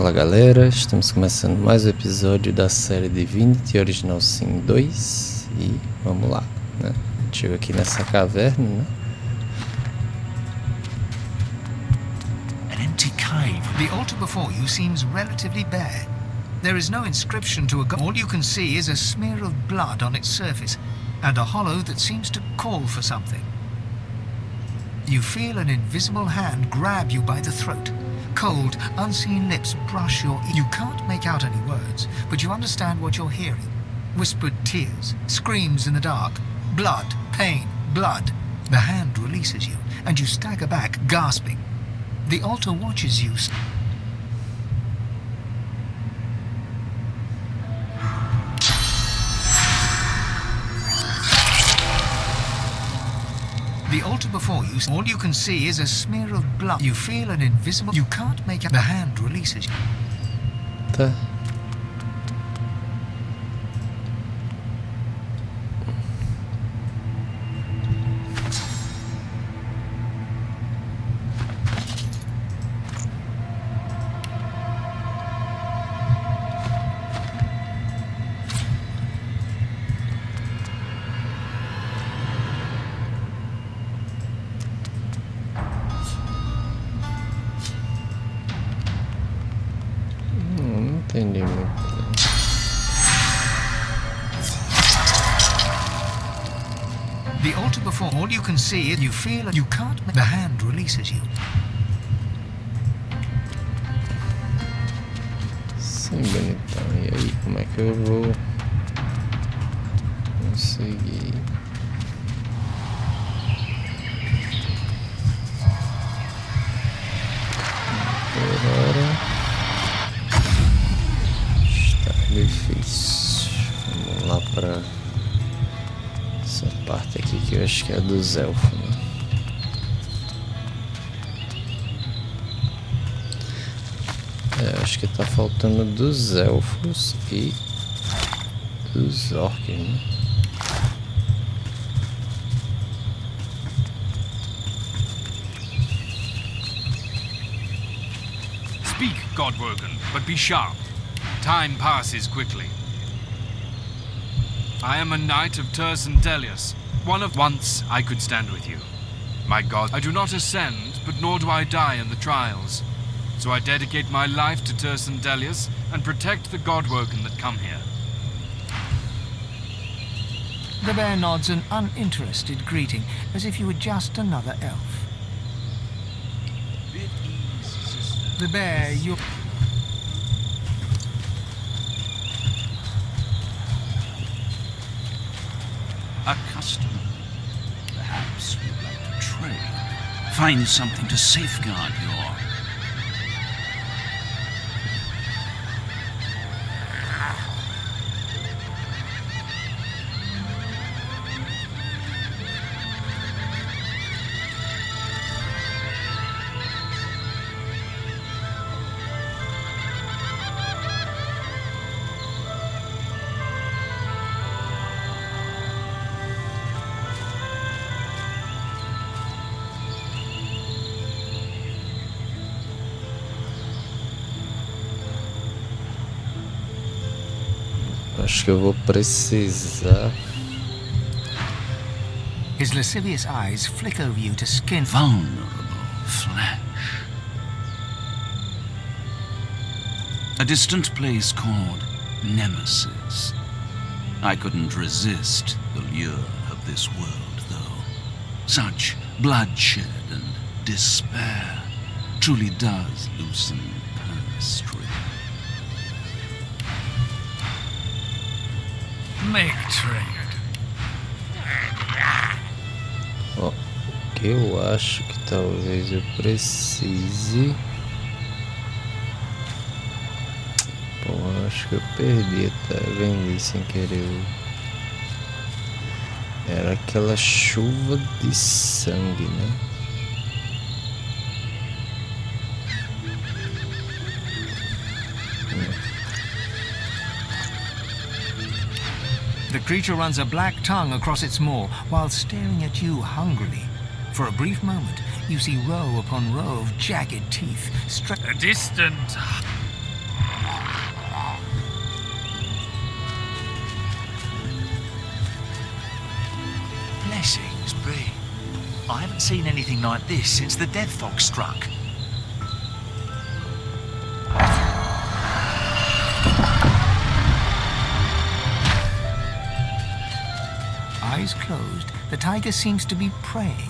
Fala galera, estamos começando mais um episódio da série Divinity Original Sin 2 e vamos lá, né? Chego aqui nessa caverna, né? An empty cave. The altar before you seems relatively bare. There is no inscription to a god. All you can see is a smear of blood on its surface and a hollow that seems to call for something. You feel an invisible hand grab you by the throat. Cold, unseen lips brush your ear. You can't make out any words, but you understand what you're hearing. Whispered tears, screams in the dark. Blood, pain, blood. The hand releases you, and you stagger back, gasping. The altar watches you. The altar before you, all you can see is a smear of blood. You feel an invisible... You can't make out... The hand releases you. Tá. Entendi muito bem. The altar before, all you can see is you feel and you can't make... The hand releases you. Sim, bonitão. E aí, como é que eu vou conseguir? Agora difícil. Vamos lá para essa parte aqui que eu acho que é dos elfos, né? Acho que tá faltando dos elfos e dos orcs, né? Speak, Godwoken, but be sharp. Time passes quickly. I am a knight of Tir Cendelius, one of... Once I could stand with you. My god, I do not ascend, but nor do I die in the trials. So I dedicate my life to Tir Cendelius and protect the Godwoken that come here. The bear nods an uninterested greeting, as if you were just another elf. The bear, you... A customer. Perhaps you'd like to trade. Find something to safeguard your... Acho que eu vou precisar. His lascivious eyes flick over you to skin... vulnerable flesh. A distant place called Nemesis. I couldn't resist the lure of this world, though. Such bloodshed and despair truly does loosen purse strings. Make trade. Ó, eu acho que talvez eu precise. Pô, acho que eu perdi até, vendi sem querer. Era aquela chuva de sangue, né? The creature runs a black tongue across its maw while staring at you hungrily. For a brief moment, you see row upon row of jagged teeth. A distant... must be. I haven't seen anything like this since the death fog struck. Eyes closed, the tiger seems to be praying.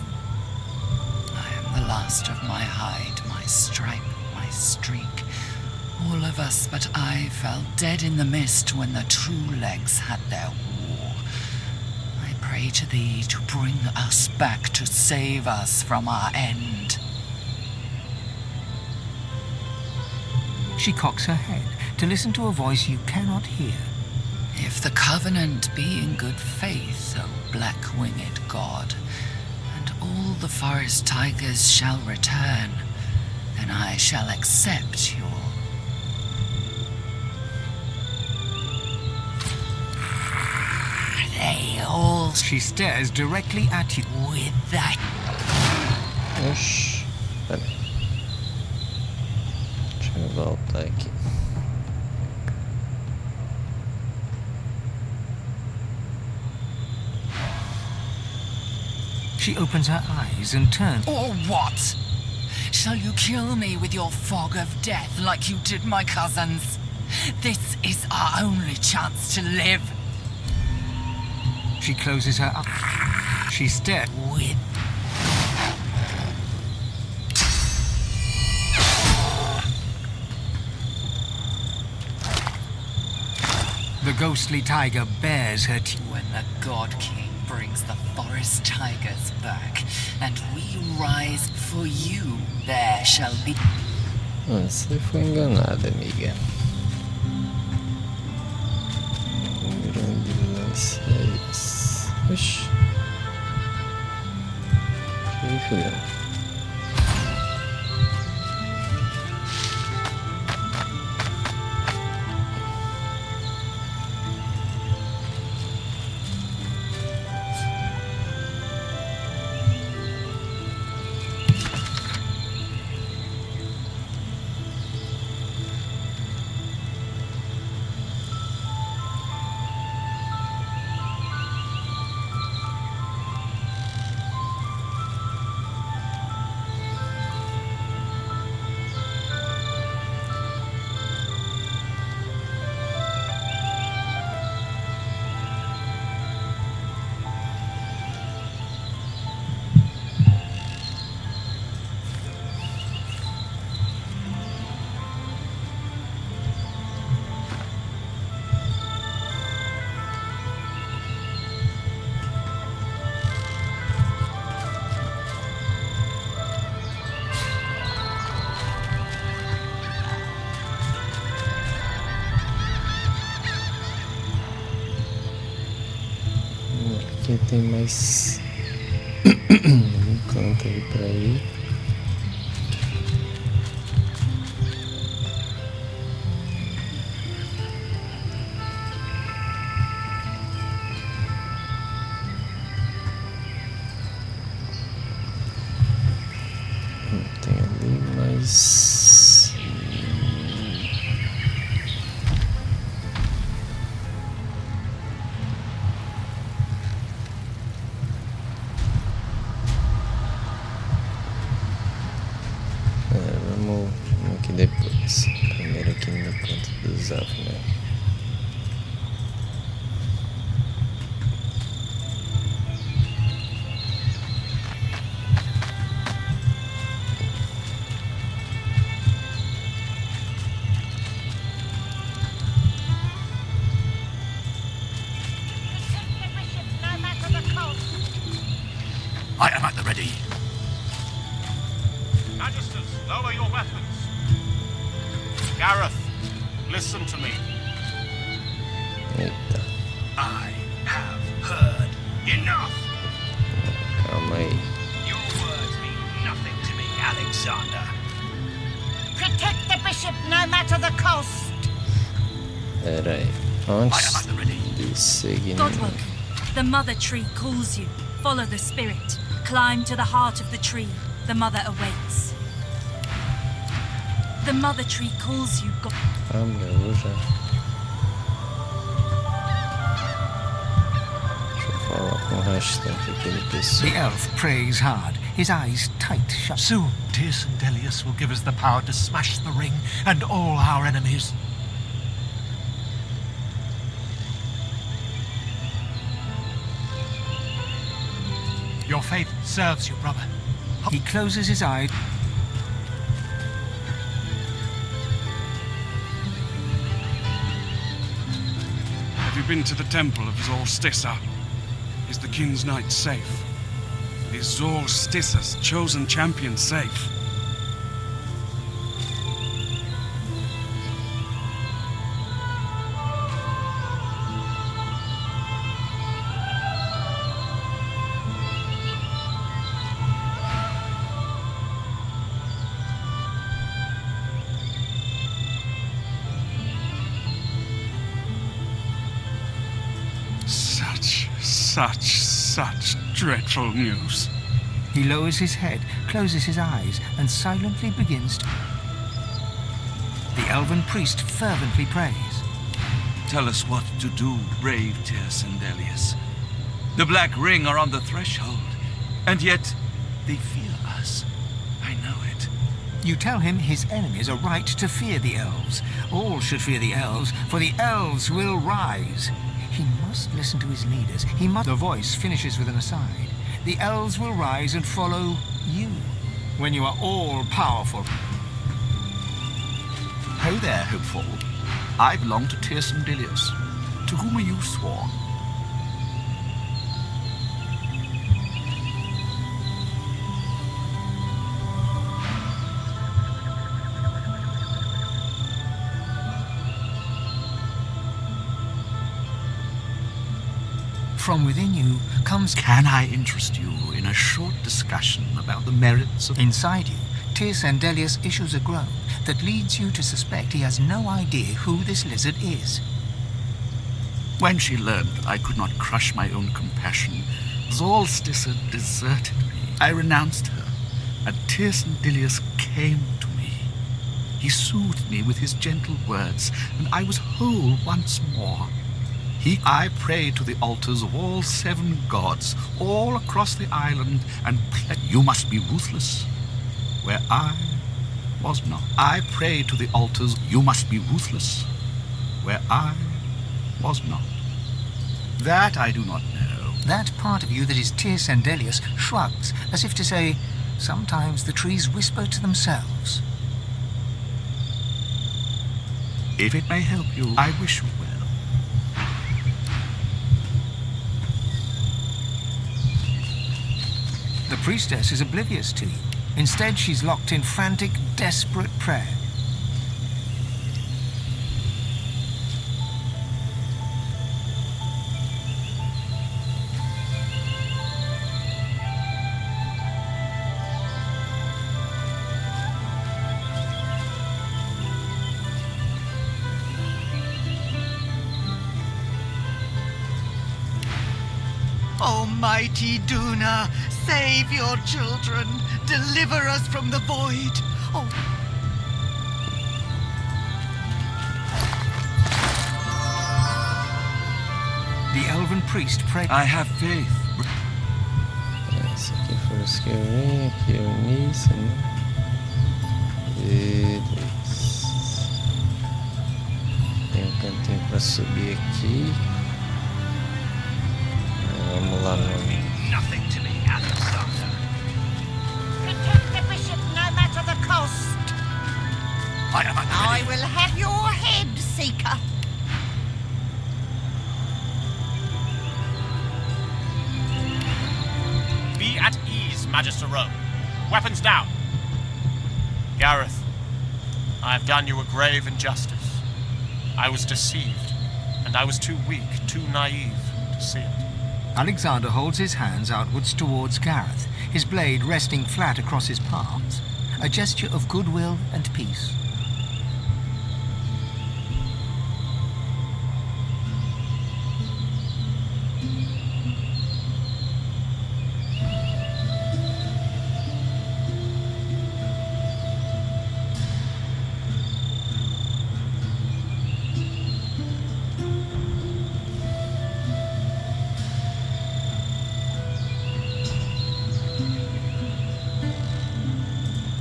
I am the last of my hide, my stripe, my streak. All of us but I fell dead in the mist when the true legs had their war. I pray to thee to bring us back, to save us from our end. She cocks her head to listen to a voice you cannot hear. If the covenant be in good faith, O black-winged god, and all the forest tigers shall return, then I shall accept your... They all... She stares directly at you. with that... Oxi. Pera aí. Deixa eu voltar aqui. She opens her eyes and turns. Or what? Shall you kill me with your fog of death like you did my cousins? This is our only chance to live. She closes her eyes. She stares. With... The ghostly tiger bares her teeth. When the God King brings the forest tigers back, and we rise for you, there shall be... Você foi enganada, amiga. Grande lance é esse. Oxi. Que aí, filhão? Aqui tem mais um canto aí pra ir. Tem ali mais. Vamos aqui depois. Primeiro aqui no canto dos alvos, né? I am at the ready. Magisters, lower your weapons. Gareth, listen to me. Eita, I have heard enough. calma aí. Your words mean nothing to me, Alexander. Protect the bishop no matter the cost. Pera aí. I am at Antes the ready. de seguir. Godwalker, the mother tree calls you. Follow the spirit. Climb to the heart of the tree. The mother awaits. The mother tree calls you. Ah, meu, já. Deixa eu falar. com o restante daquele pessoal. The elf prays hard, his eyes tight shut. Soon, Tir Cendelius will give us the power to smash the ring and all our enemies. Your faith serves you, brother. He closes his eyes. Have you been to the temple of Zorstissa? Is the King's Knight safe? Is Zorstissa's chosen champion safe? Such dreadful news. He lowers his head, closes his eyes, and silently begins to... The elven priest fervently prays. Tell us what to do, brave Tir Cendelius. The Black Ring are on the threshold, and yet they fear us. I know it. You tell him his enemies are right to fear the elves. All should fear the elves, for the elves will rise. He must listen to his leaders. He must... The voice finishes with an aside. The elves will rise and follow you when you are all powerful. Ho there, hopeful. I belong to Tir Cendelius. To whom are you sworn? From within you comes... Can I interest you in a short discussion about the merits of... Inside you, Tir Cendelius issues a groan that leads you to suspect he has no idea who this lizard is. When she learned that I could not crush my own compassion, Zorstissa deserted me. I renounced her, and Tir Cendelius came to me. He soothed me with his gentle words, and I was whole once more. I prayed to the altars of all 7 gods, all across the island, and you must be ruthless, where I was not. I prayed to the altars, you must be ruthless, where I was not. That I do not know. That part of you that is Tir Cendelius shrugs, as if to say, sometimes the trees whisper to themselves. If it may help you, I wish you well. The priestess is oblivious to you. Instead, she's locked in frantic, desperate prayer. Almighty Duna, save your children. Deliver us from the void. Oh. The elven priest prays. I have faith. Esse aqui foi o Skyrim, aqui é o início, né? Beleza. Tem um cantinho pra subir aqui. Vamos lá no... Nothing to me, Alexander. Protect the bishop no matter the cost. I will have your head, Seeker. Be at ease, Magister Rome. Weapons down. Gareth, I have done you a grave injustice. I was deceived, and I was too weak, too naive to see it. Alexander holds his hands outwards towards Gareth, his blade resting flat across his palms, a gesture of goodwill and peace.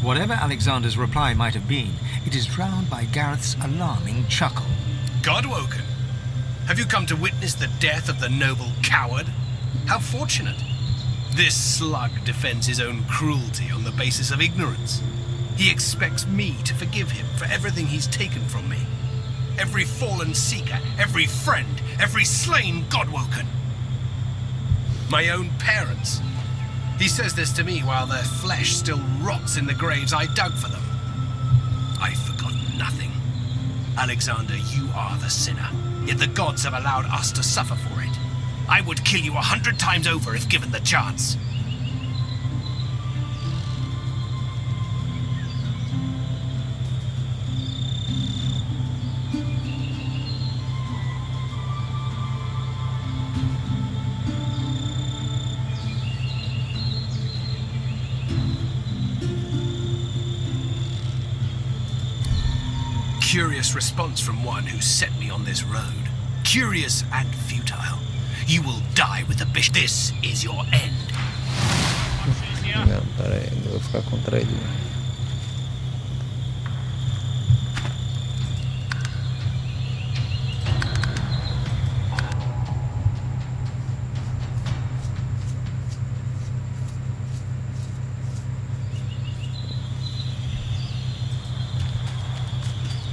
Whatever Alexander's reply might have been, it is drowned by Gareth's alarming chuckle. Godwoken, have you come to witness the death of the noble coward? How fortunate. This slug defends his own cruelty on the basis of ignorance. He expects me to forgive him for everything he's taken from me. Every fallen seeker, every friend, every slain Godwoken. My own parents. He says this to me while their flesh still rots in the graves I dug for them. I've forgotten nothing. Alexander, you are the sinner, yet the gods have allowed us to suffer for it. I would kill you 100 times over if given the chance. Curious response from one who set me on this road. Curious and futile. You will die with the bishop. This is your end. Não, pera aí, eu vou ficar contra ele.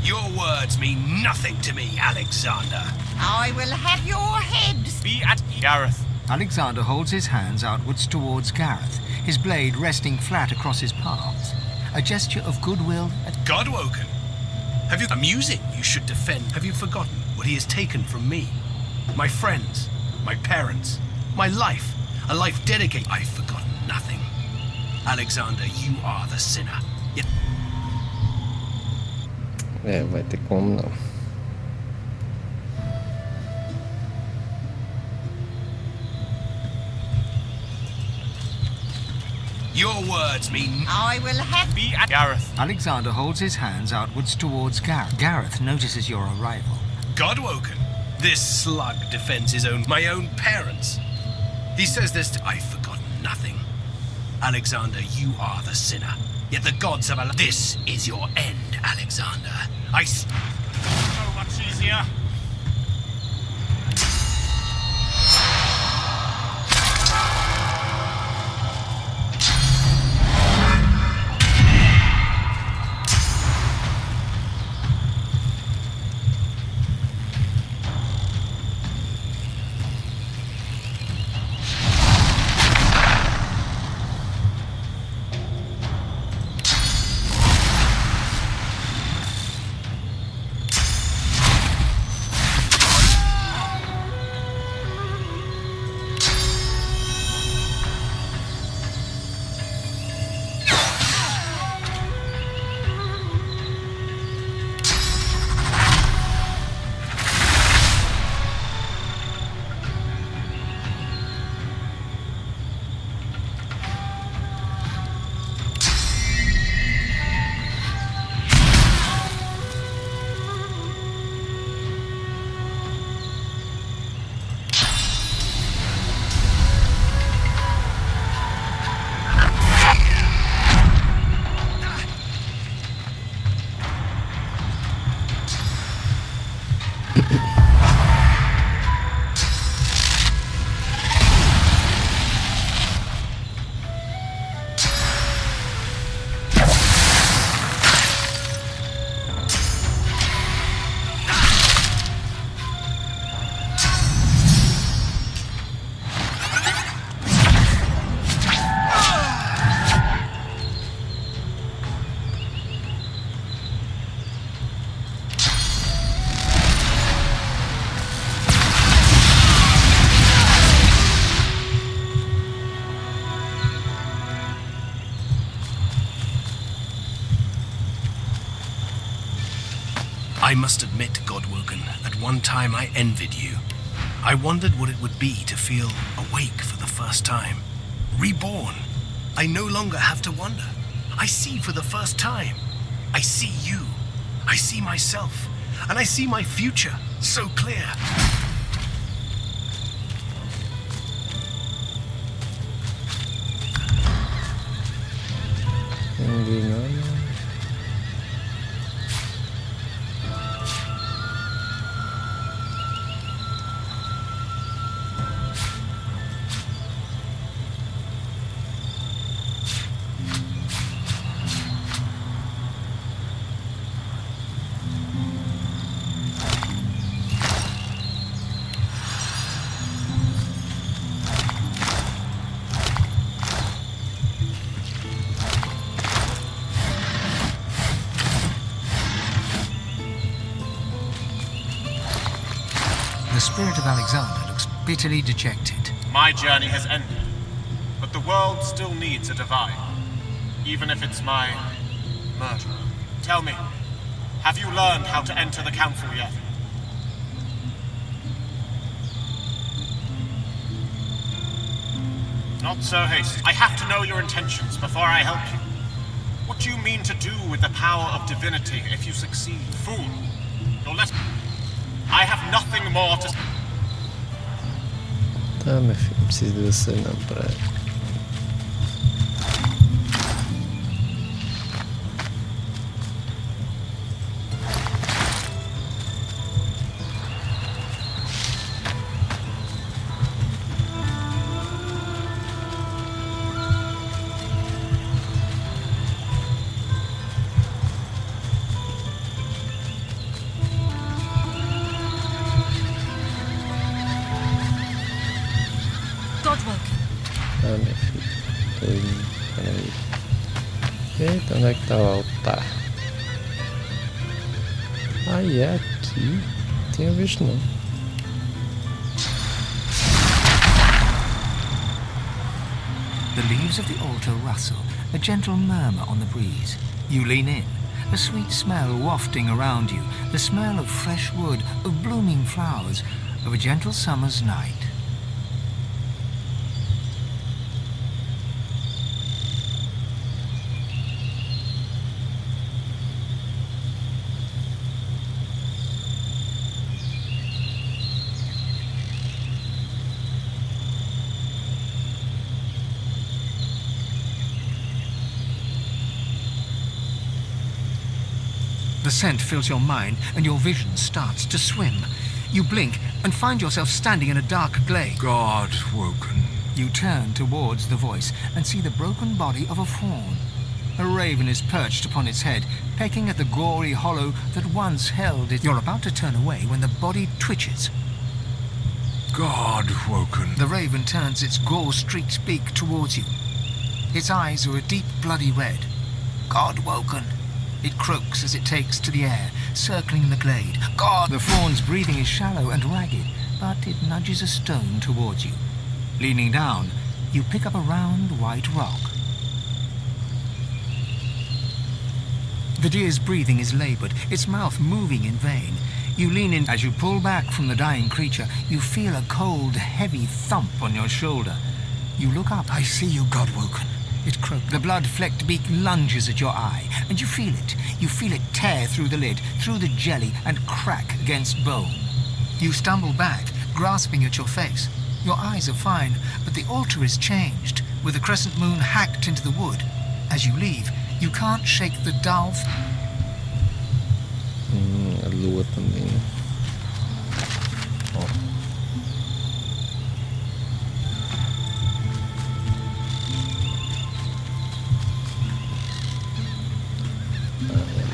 Your words mean nothing to me, Alexander. I will have your head. Be at Gareth. Alexander holds his hands outwards towards Gareth, his blade resting flat across his palms. A gesture of goodwill. Godwoken, have you... Amusing you should defend. Have you forgotten what he has taken from me? My friends, my parents, my life. A life dedicated. I've forgotten nothing. Alexander, you are the sinner. Yet... vai ter como não. Your words mean... I will have... Be at Gareth. Alexander holds his hands outwards towards Gareth. Gareth notices your arrival. Godwoken, this slug defends his own... My own parents. He says this to... I've forgotten nothing. Alexander, you are the sinner. Yet the gods have allowed... This is your end, Alexander. So much easier. I must admit, Godwoken, at one time I envied you. I wondered what it would be to feel awake for the first time. Reborn. I no longer have to wonder. I see for the first time. I see you. I see myself. And I see my future so clear. Entendi, não. spirit of Alexander looks bitterly dejected. My journey has ended, but the world still needs a divine, even if it's my murderer. Tell me, have you learned how to enter the council yet? Not so hasty. I have to know your intentions before I help you. What do you mean to do with the power of divinity if you succeed? Fool, you're less... I have nothing more to... Tá, meu filho, não preciso de você não pra... Ah, meu filho, tô indo, peraí. Eita, onde é que tá o altar? Ah, e é aqui? Não tinha visto não. The leaves of the altar rustle, a gentle murmur on the breeze. You lean in, a sweet smell wafting around you, the smell of fresh wood, of blooming flowers, of a gentle summer's night. The scent fills your mind, and your vision starts to swim. You blink and find yourself standing in a dark glade. God woken. You turn towards the voice and see the broken body of a fawn. A raven is perched upon its head, pecking at the gory hollow that once held it. You're about to turn away when the body twitches. God woken. The raven turns its gore-streaked beak towards you. Its eyes are a deep bloody red. God woken. It croaks as it takes to the air, circling the glade. God! The fawn's breathing is shallow and ragged, but it nudges a stone towards you. Leaning down, you pick up a round white rock. The deer's breathing is labored, its mouth moving in vain. You lean in. As you pull back from the dying creature, you feel a cold, heavy thump on your shoulder. You look up. I see you, God woken. It croaks. The blood-flecked beak lunges at your eye, and you feel it. You feel it tear through the lid, through the jelly, and crack against bone. You stumble back, grasping at your face. Your eyes are fine, but the altar is changed, with the crescent moon hacked into the wood. As you leave, you can't shake the dull... A lua também, né? Ó.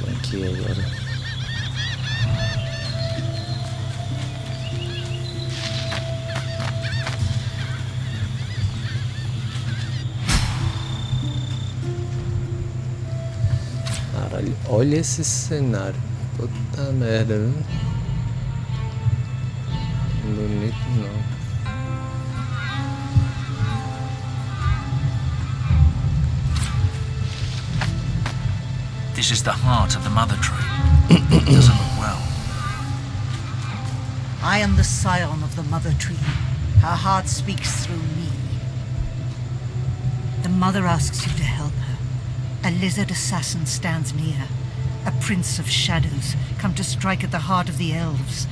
Aqui agora. Caralho, olha esse cenário. Puta merda, viu? Bonito não. This is the heart of the mother tree. It doesn't look well. I am the scion of the mother tree. Her heart speaks through me. The mother asks you to help her. A lizard assassin stands near. A prince of shadows, come to strike at the heart of the elves.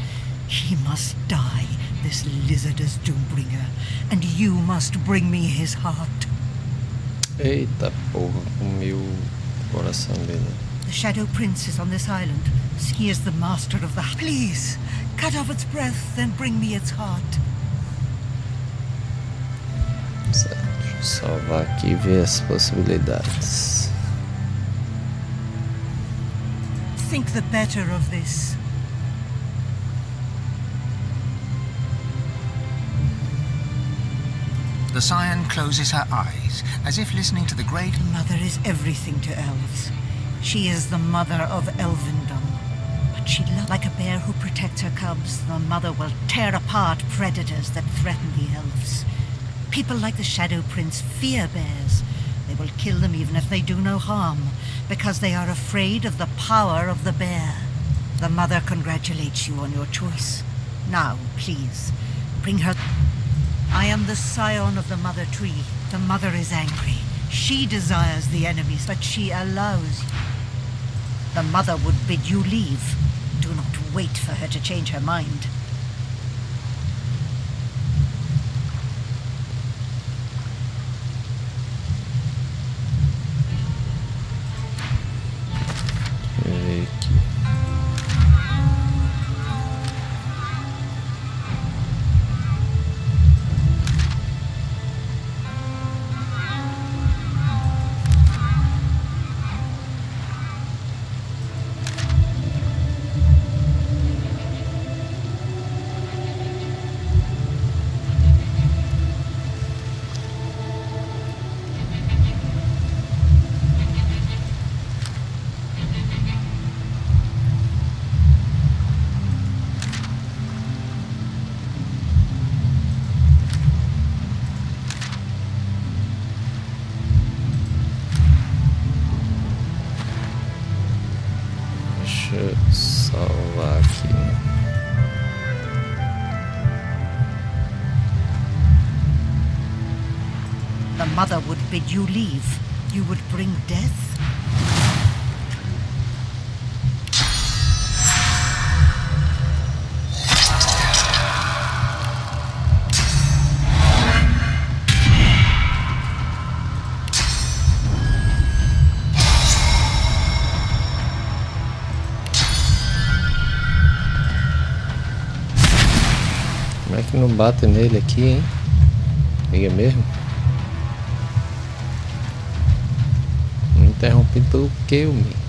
He must die, this lizard as Doombringer, and you must bring me his heart. Eita porra, comi o coração dele. The Shadow Prince is on this island. He is the master of the... Please, cut off its breath and bring me its heart. Certo, deixa eu salvar aqui e ver as possibilidades. Think the better of this. The Scion closes her eyes, as if listening to the great... Mother is everything to elves. She is the mother of elvendom. But she loves like a bear who protects her cubs. The mother will tear apart predators that threaten the elves. People like the Shadow Prince fear bears. They will kill them even if they do no harm, because they are afraid of the power of the bear. The mother congratulates you on your choice. Now, please, bring her. I am the scion of the Mother Tree. The mother is angry. She desires the enemies, but she allows you. The mother would bid you leave. Do not wait for her to change her mind. Deixa eu salvar aqui. The mother would bid you leave. You would bring death? Como é que não bate nele aqui, hein? É mesmo? Interrompido pelo que, me?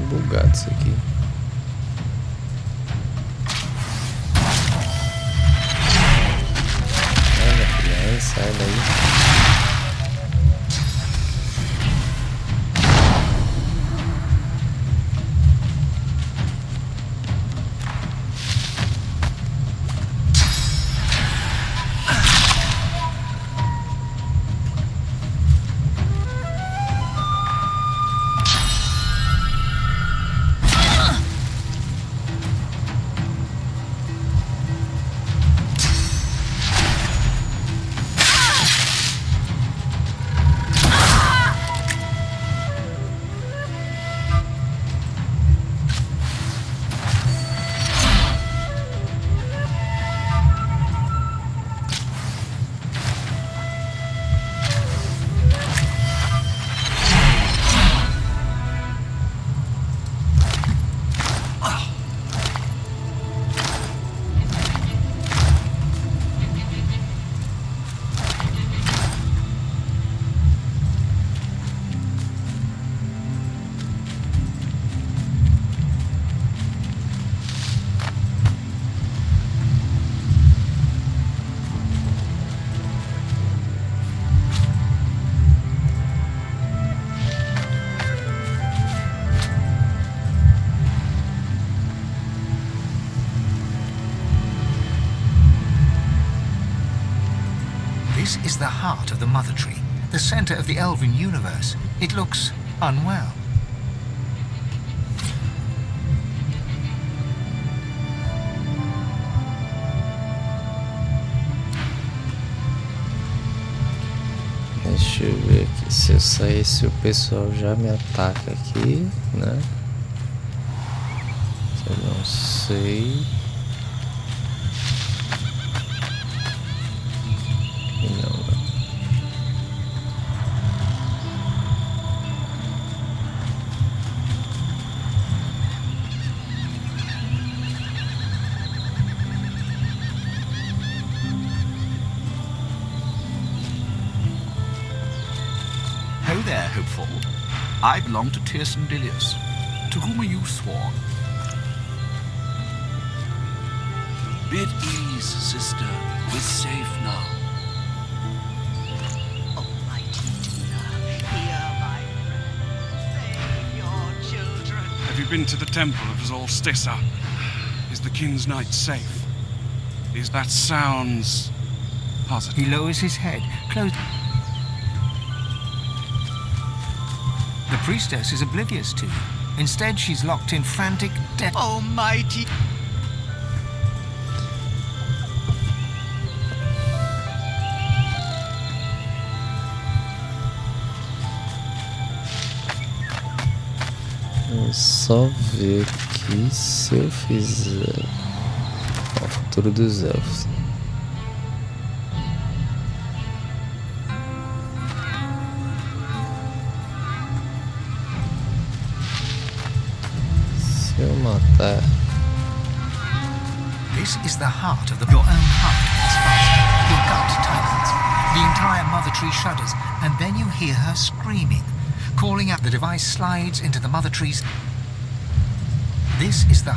Bugado isso aqui. Olha, filha, sai daí. of the Mother Tree, the center of the elven universe. It looks unwell. Deixa eu ver aqui, se eu sair, se o pessoal já me ataca aqui, né? Eu não sei. E não. Ho there, hopeful. I belong to Tir Cendelius. To whom are you sworn? Bid ease, sister. We're safe now. Almighty Tir, hear my prayer. Save your children. Have you been to the temple of Solstissa? Is the King's Knight safe? That sounds positive. He lowers his head, close. The priestess is oblivious to you. Instead, she's locked in frantic death. Almighty. Vou só ver aqui se eu fizer o futuro dos elfos. Se eu matar. This is the heart of your own heart beats faster. Your gut tightens. The entire Mother Tree shudders, and then you hear her screaming, calling out. The device slides into the Mother Tree's. This is the.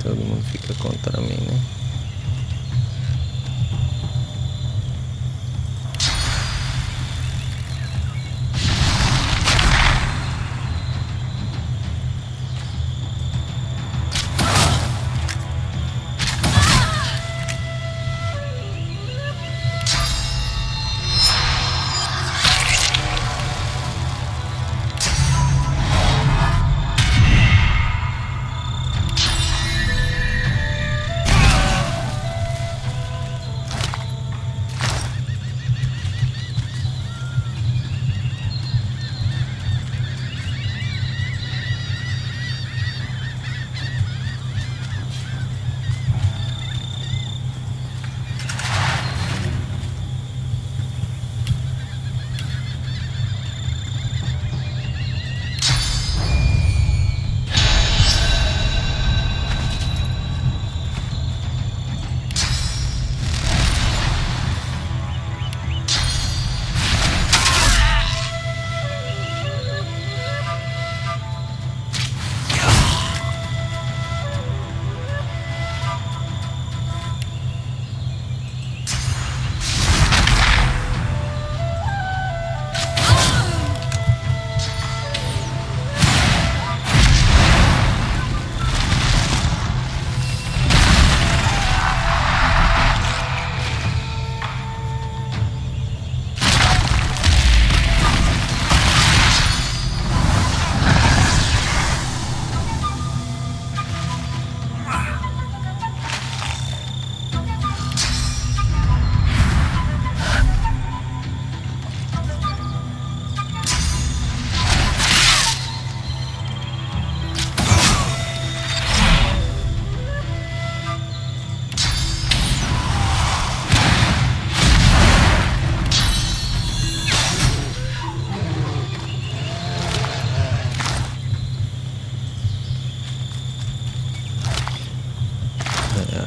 Todo mundo fica contra mim, né?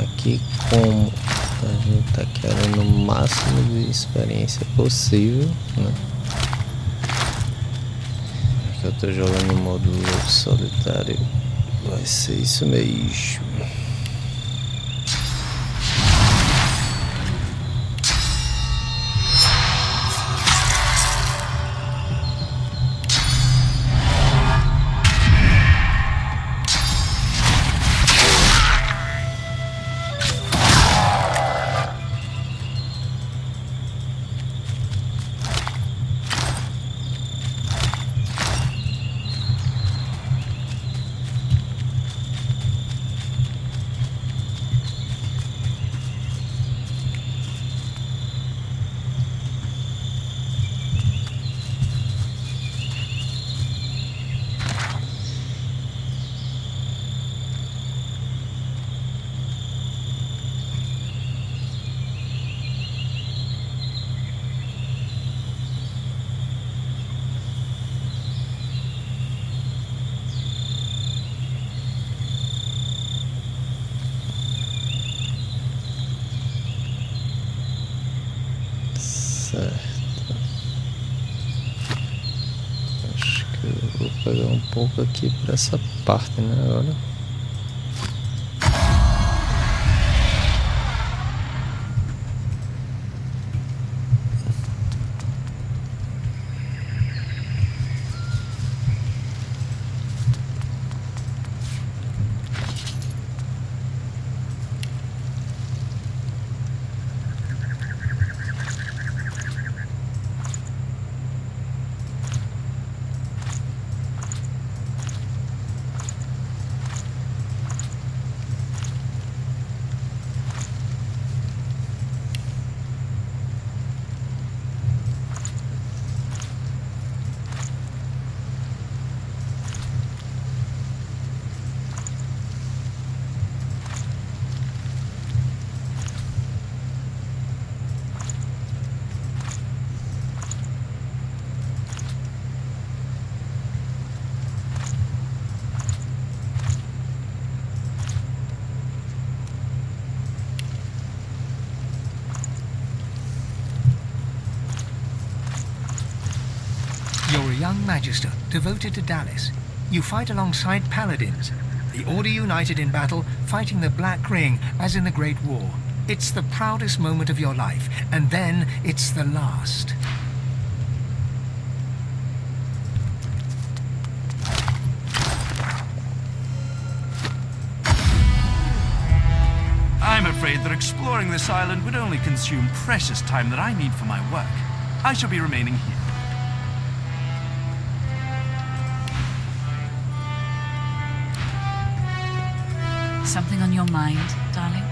Aqui, como a gente tá querendo o máximo de experiência possível, né? Porque eu tô jogando no modo lobo solitário, vai ser isso mesmo. Eu vou pegar um pouco aqui para essa parte, né, agora. You're a young magister, devoted to Dallas. You fight alongside paladins. The Order united in battle, fighting the Black Ring, as in the Great War. It's the proudest moment of your life, and then it's the last. I'm afraid that exploring this island would only consume precious time that I need for my work. I shall be remaining here. Something on your mind, darling?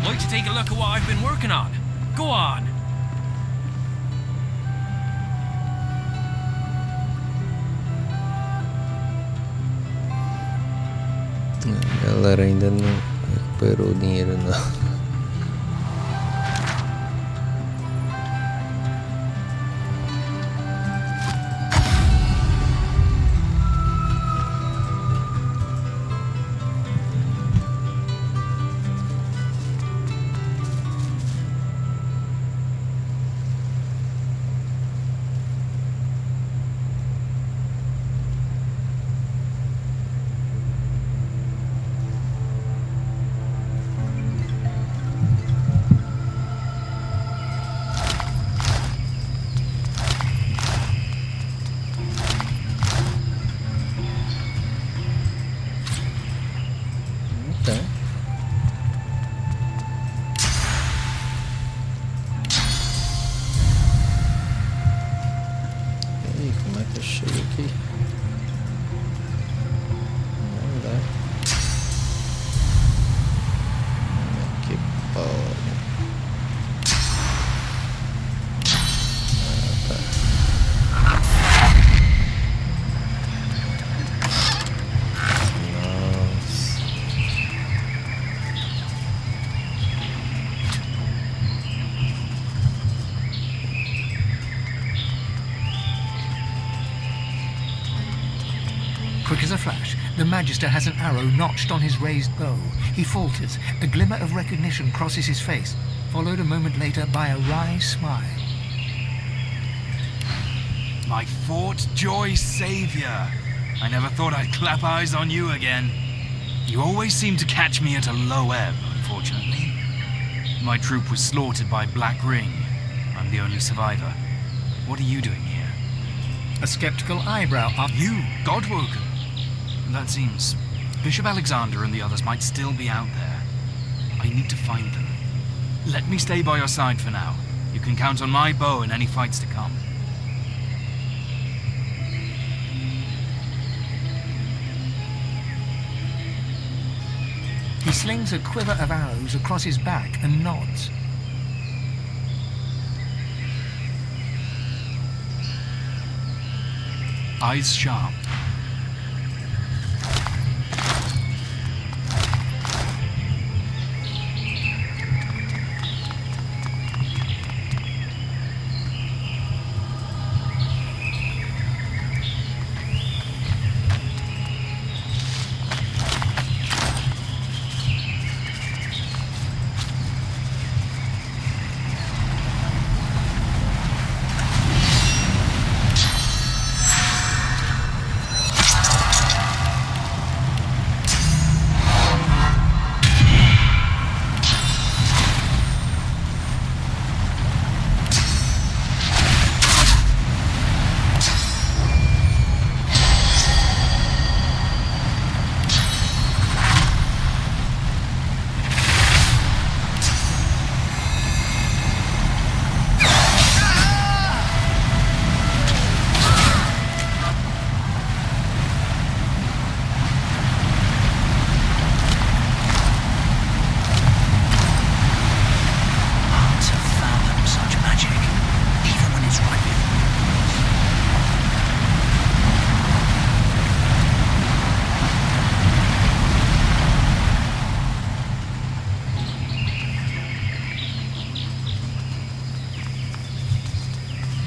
Like to take a look at what I've been working on? Go on. A galera ainda não recuperou o dinheiro, não. Quick as a flash, the Magister has an arrow notched on his raised bow. He falters. A glimmer of recognition crosses his face, followed a moment later by a wry smile. My Fort Joy savior. I never thought I'd clap eyes on you again. You always seem to catch me at a low ebb, unfortunately. My troop was slaughtered by Black Ring. I'm the only survivor. What are you doing here? A skeptical eyebrow up. You, Godwoken? That seems... Bishop Alexander and the others might still be out there. I need to find them. Let me stay by your side for now. You can count on my bow in any fights to come. He slings a quiver of arrows across his back and nods. Eyes sharp.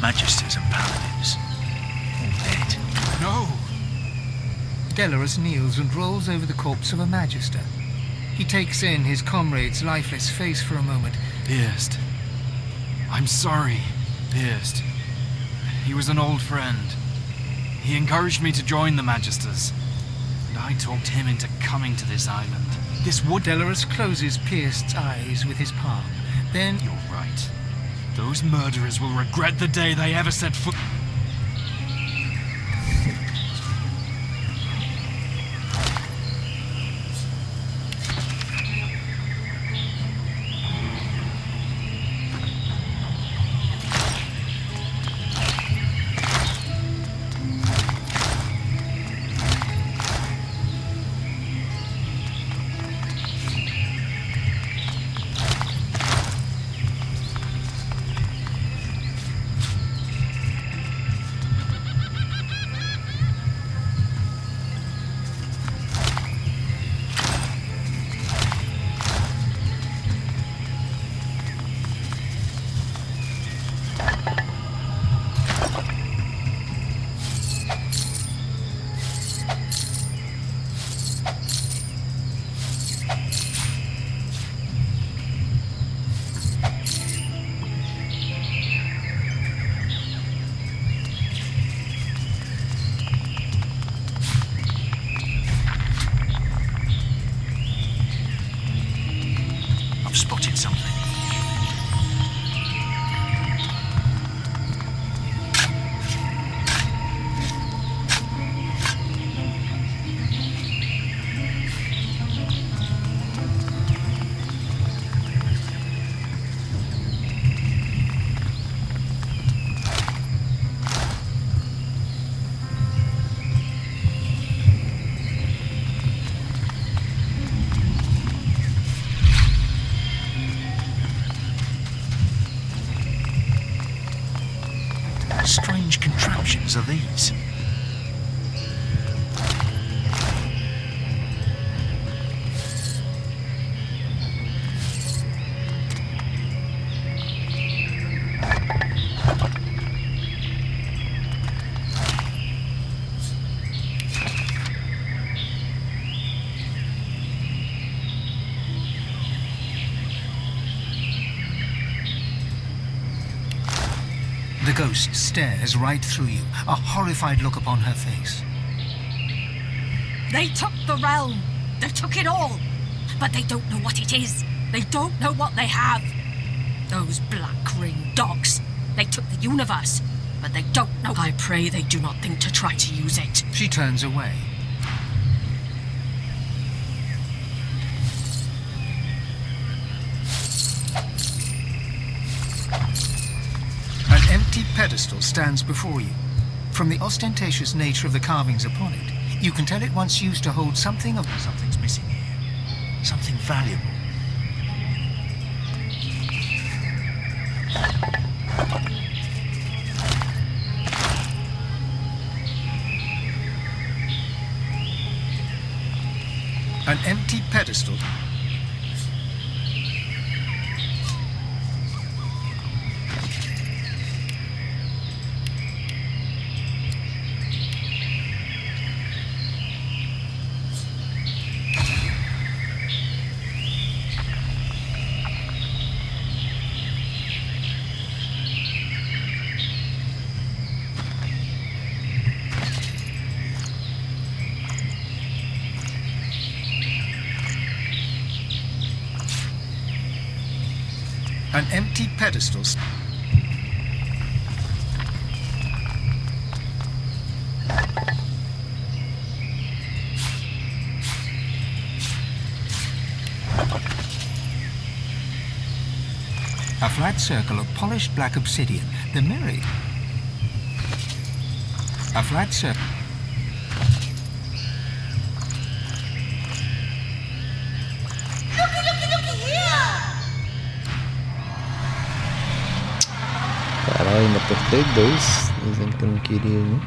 Magisters and paladins. All dead. No! Delarus kneels and rolls over the corpse of a magister. He takes in his comrade's lifeless face for a moment. Pierced. I'm sorry, Pierced. He was an old friend. He encouraged me to join the Magisters. And I talked him into coming to this island. This would... Delarus closes Pierced's eyes with his palm. Then... You're right. Those murderers will regret the day they ever set foot... Spotted something. Strange contraptions are these? The ghost stares right through you, a horrified look upon her face. They took the realm. They took it all. But they don't know what it is. They don't know what they have. Those black ring dogs. They took the universe, but they don't know. I pray they do not think to try to use it. She turns away. An empty pedestal stands before you. From the ostentatious nature of the carvings upon it, you can tell it once used to hold something of... Something's missing here. Something valuable. An empty pedestal. An empty pedestal. A flat circle of polished black obsidian. The mirror. A flat circle. Caralho, ainda apertei 2, dizendo que eu não queria, né?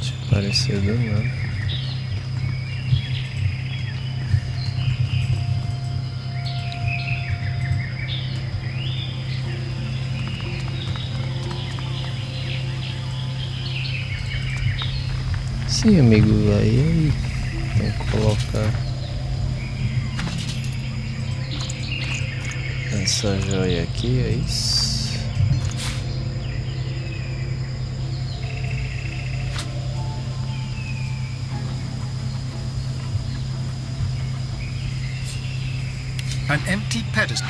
Tinha aparecido do nada. Sim, amigo, aí tem que colocar essa joia aqui, é isso. An empty pedestal.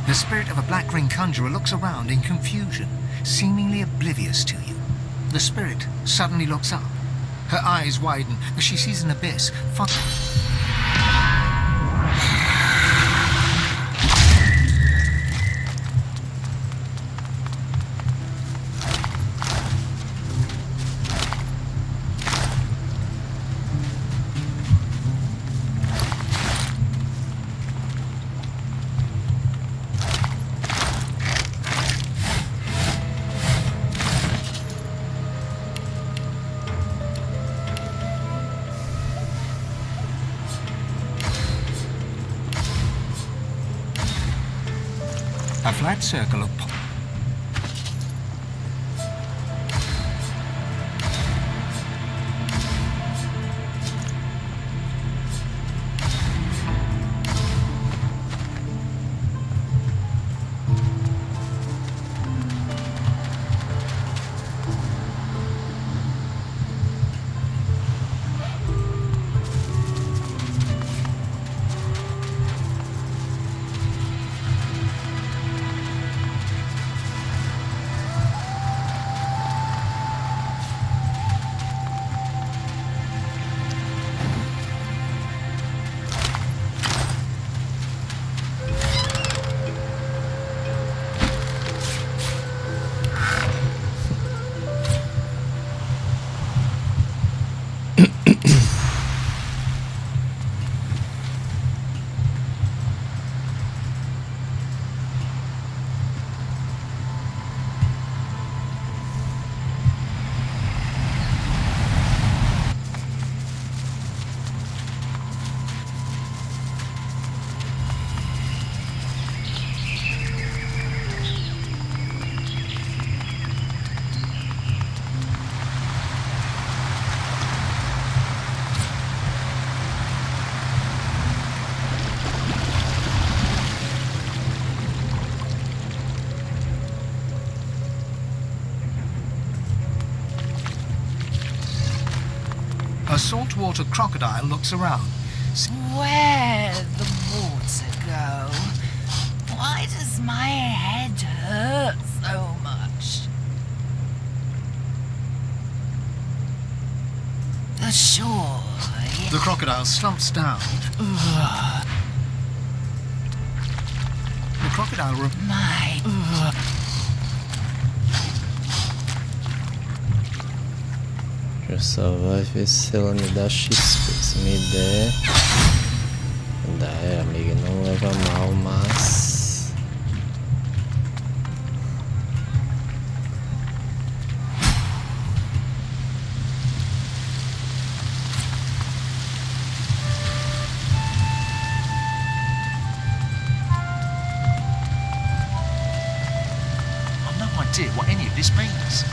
The spirit of a black ring conjurer looks around in confusion, seemingly oblivious to you. The spirit suddenly looks up. Her eyes widen as she sees an abyss. A flat circle of a saltwater crocodile looks around. Where'd the water go? Why does my head hurt so much? The shore. The crocodile slumps down. The crocodile My... Deixa eu salvar e ver se ela me dá XP. Se me der... Dá, amiga, não leva mal, mas... I've no idea what any of this means.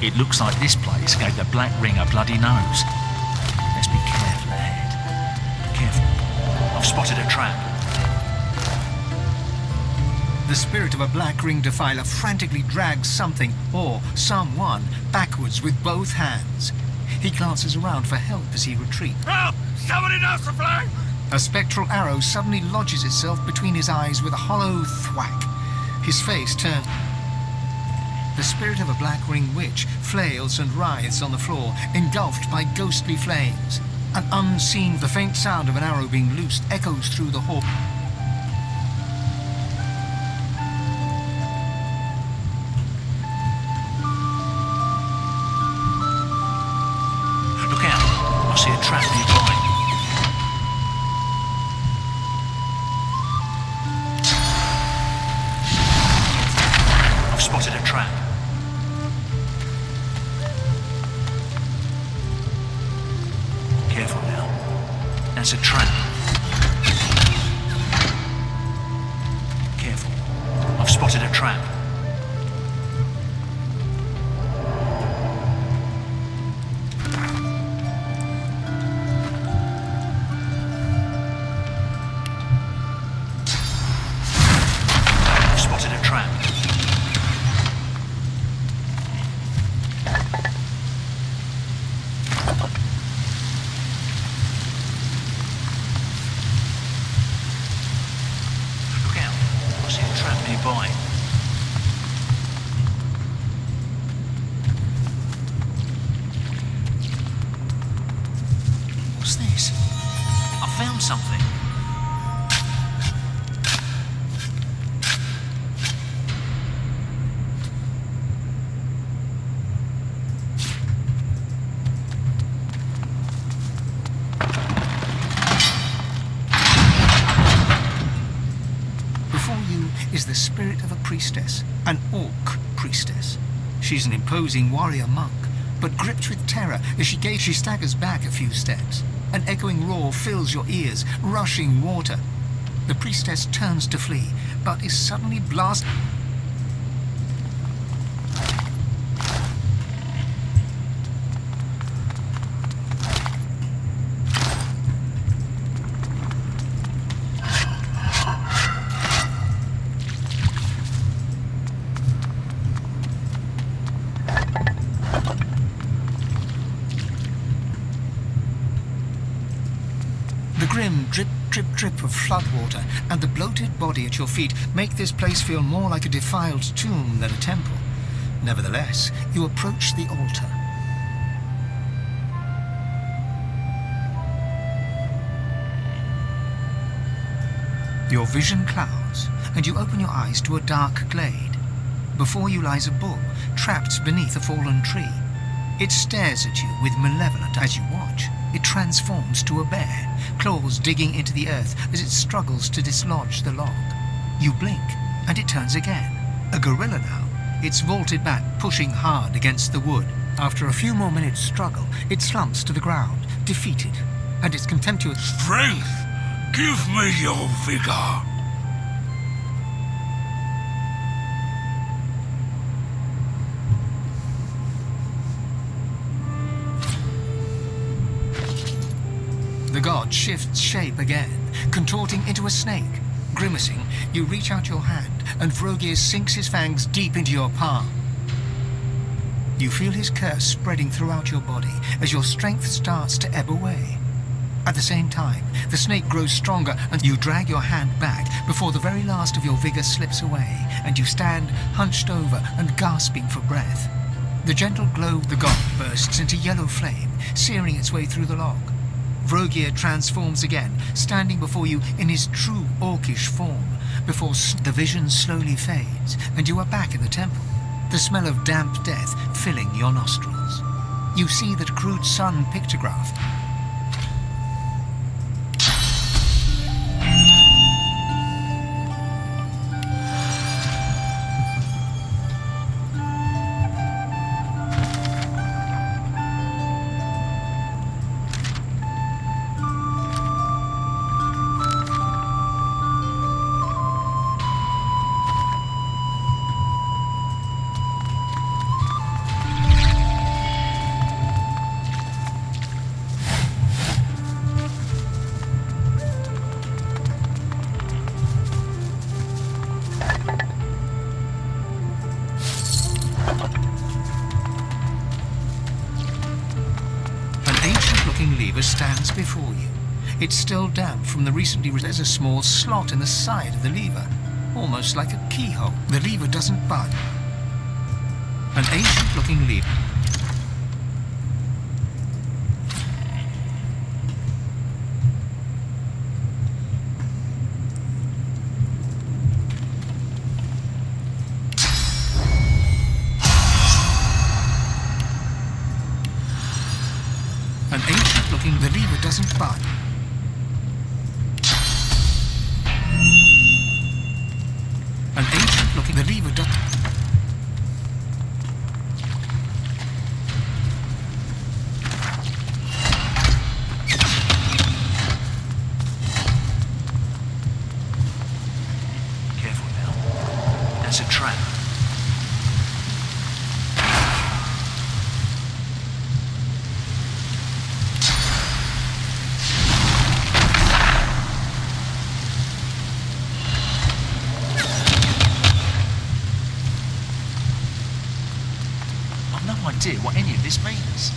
It looks like this place gave the Black Ring a bloody nose. Let's be careful ahead. Careful. I've spotted a trap. The spirit of a Black Ring defiler frantically drags something, or someone, backwards with both hands. He glances around for help as he retreats. Help! Somebody knows the flame! A spectral arrow suddenly lodges itself between his eyes with a hollow thwack. His face turns. The spirit of a Black Ring witch flails and writhes on the floor, engulfed by ghostly flames. An unseen, the faint sound of an arrow being loosed echoes through the hall. Look out. I see a trap nearby. I've spotted a trap. Careful now. That's a trap. Careful. I've spotted a trap. I've spotted a trap. something. Before you is the spirit of a priestess, an orc priestess. She's an imposing warrior monk, but gripped with terror as she staggers back a few steps. An echoing roar fills your ears, rushing water. The priestess turns to flee, but is suddenly blasted. The grim drip, drip, drip of floodwater and the bloated body at your feet make this place feel more like a defiled tomb than a temple. Nevertheless, you approach the altar. Your vision clouds, and you open your eyes to a dark glade. Before you lies a bull, trapped beneath a fallen tree. It stares at you with malevolent as you watch. It transforms to a bear, claws digging into the earth as it struggles to dislodge the log. You blink, and it turns again. A gorilla now. It's vaulted back, pushing hard against the wood. After a few more minutes' struggle, it slumps to the ground, defeated, and its contemptuous strength! Give me your vigor! The god shifts shape again, contorting into a snake. Grimacing, you reach out your hand, and Vrogir sinks his fangs deep into your palm. You feel his curse spreading throughout your body as your strength starts to ebb away. At the same time, the snake grows stronger, and you drag your hand back before the very last of your vigor slips away, and you stand hunched over and gasping for breath. The gentle glow of the god bursts into yellow flame, searing its way through the log. Vrogir transforms again, standing before you in his true orcish form, before the vision slowly fades, and you are back in the temple, the smell of damp death filling your nostrils. You see that crude sun pictograph. Lever stands before you. It's still damp from the recently. There's a small slot in the side of the lever, almost like a keyhole. The lever doesn't budge. An ancient-looking lever. The lever doesn't budge. An ancient-looking. The lever doesn't. Careful now. That's a trap. Idea what any of this means.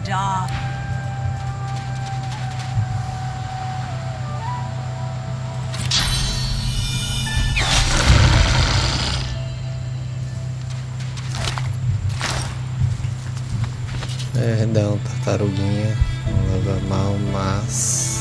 surrender. Perdão, tartaruguinha, não leva mal, mas...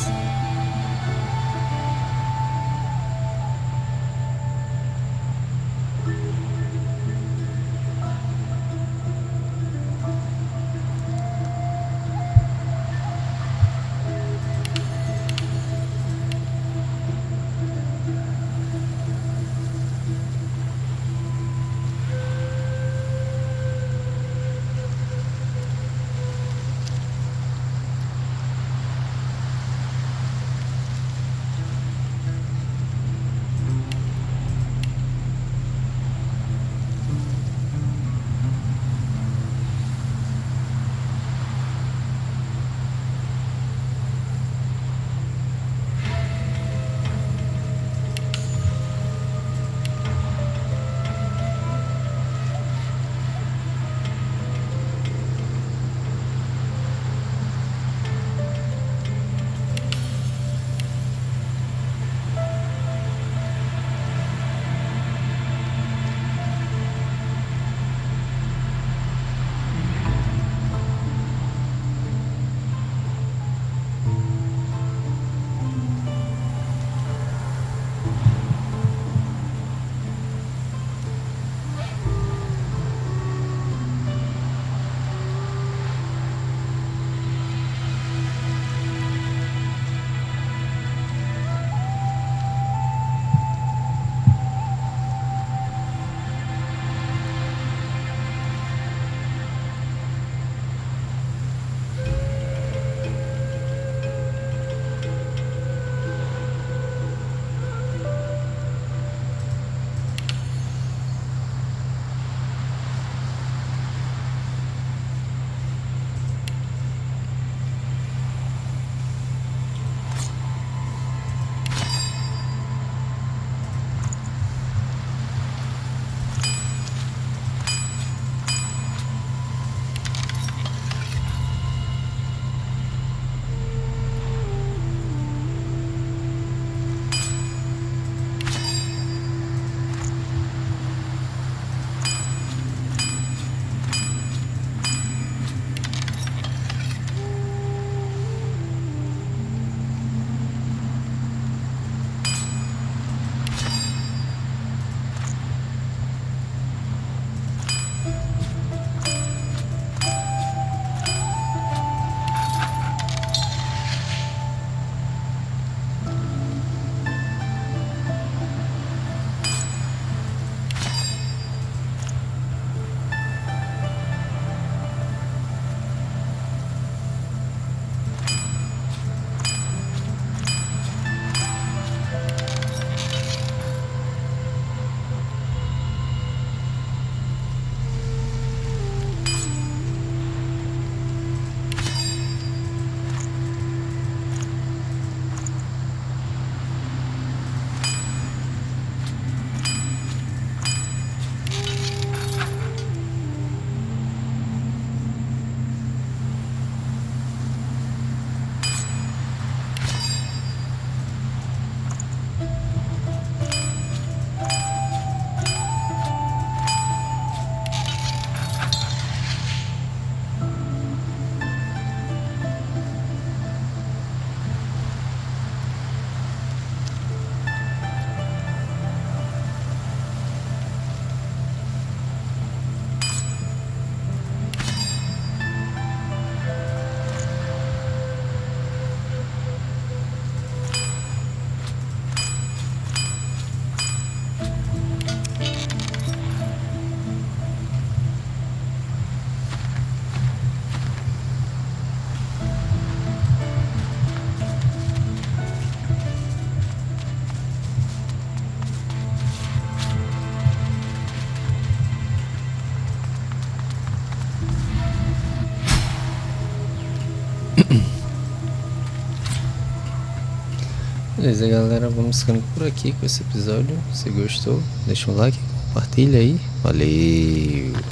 Beleza, galera, vamos ficando por aqui com esse episódio. Se gostou, deixa um like, compartilha aí. Valeu!